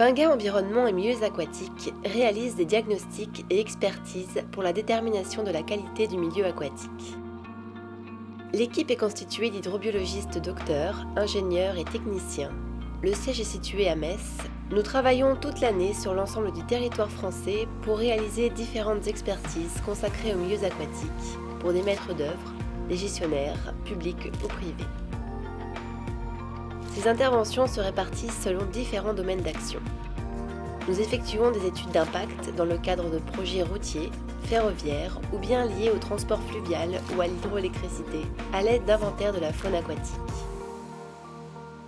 Pinga Environnement et Milieux Aquatiques réalise des diagnostics et expertises pour la détermination de la qualité du milieu aquatique. L'équipe est constituée d'hydrobiologistes docteurs, ingénieurs et techniciens. Le siège est situé à Metz. Nous travaillons toute l'année sur l'ensemble du territoire français pour réaliser différentes expertises consacrées aux milieux aquatiques pour des maîtres d'œuvre, des gestionnaires, publics ou privés. Ces interventions se répartissent selon différents domaines d'action. Nous effectuons des études d'impact dans le cadre de projets routiers, ferroviaires ou bien liés au transport fluvial ou à l'hydroélectricité à l'aide d'inventaires de la faune aquatique.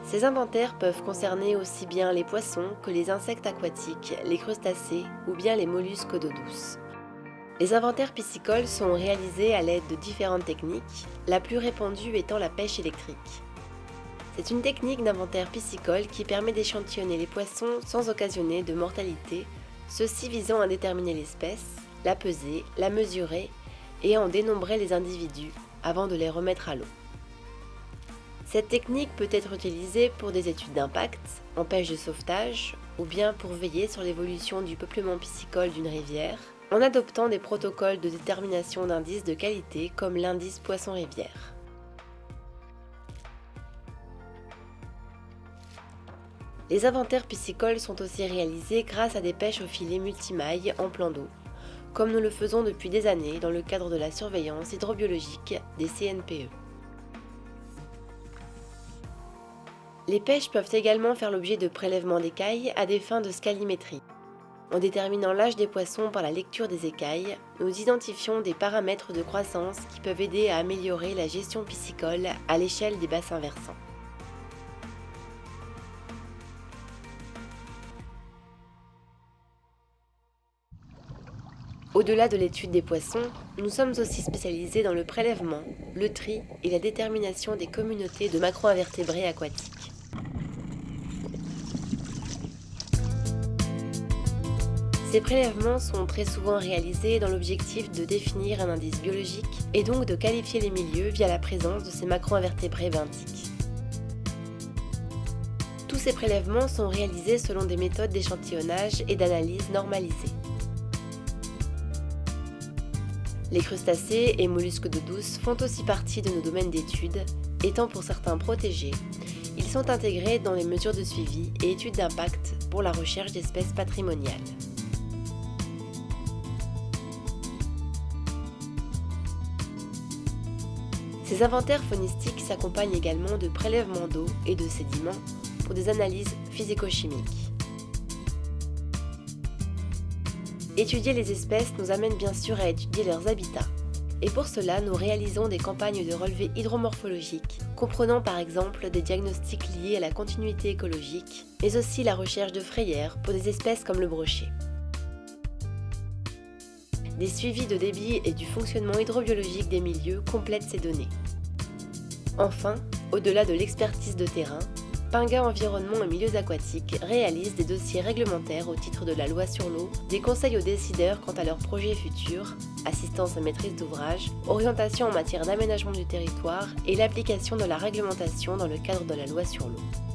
Ces inventaires peuvent concerner aussi bien les poissons que les insectes aquatiques, les crustacés ou bien les mollusques d'eau douce. Les inventaires piscicoles sont réalisés à l'aide de différentes techniques, la plus répandue étant la pêche électrique. C'est une technique d'inventaire piscicole qui permet d'échantillonner les poissons sans occasionner de mortalité, ceci visant à déterminer l'espèce, la peser, la mesurer et à en dénombrer les individus avant de les remettre à l'eau. Cette technique peut être utilisée pour des études d'impact, en pêche de sauvetage ou bien pour veiller sur l'évolution du peuplement piscicole d'une rivière, en adoptant des protocoles de détermination d'indices de qualité comme l'indice poisson-rivière. Les inventaires piscicoles sont aussi réalisés grâce à des pêches au filet multimailles en plan d'eau, comme nous le faisons depuis des années dans le cadre de la surveillance hydrobiologique des CNPE. Les pêches peuvent également faire l'objet de prélèvements d'écailles à des fins de scalimétrie. En déterminant l'âge des poissons par la lecture des écailles, nous identifions des paramètres de croissance qui peuvent aider à améliorer la gestion piscicole à l'échelle des bassins versants. Au-delà de l'étude des poissons, nous sommes aussi spécialisés dans le prélèvement, le tri et la détermination des communautés de macro-invertébrés aquatiques. Ces prélèvements sont très souvent réalisés dans l'objectif de définir un indice biologique et donc de qualifier les milieux via la présence de ces macro-invertébrés benthiques. Tous ces prélèvements sont réalisés selon des méthodes d'échantillonnage et d'analyse normalisées. Les crustacés et mollusques d'eau douce font aussi partie de nos domaines d'études, étant pour certains protégés. Ils sont intégrés dans les mesures de suivi et études d'impact pour la recherche d'espèces patrimoniales. Ces inventaires faunistiques s'accompagnent également de prélèvements d'eau et de sédiments pour des analyses physico-chimiques. Étudier les espèces nous amène bien sûr à étudier leurs habitats. Et pour cela, nous réalisons des campagnes de relevé hydromorphologique, comprenant par exemple des diagnostics liés à la continuité écologique, mais aussi la recherche de frayères pour des espèces comme le brochet. Des suivis de débit et du fonctionnement hydrobiologique des milieux complètent ces données. Enfin, au-delà de l'expertise de terrain, Pinga Environnement et Milieux Aquatiques réalise des dossiers réglementaires au titre de la loi sur l'eau, des conseils aux décideurs quant à leurs projets futurs, assistance à maîtrise d'ouvrage, orientation en matière d'aménagement du territoire et l'application de la réglementation dans le cadre de la loi sur l'eau.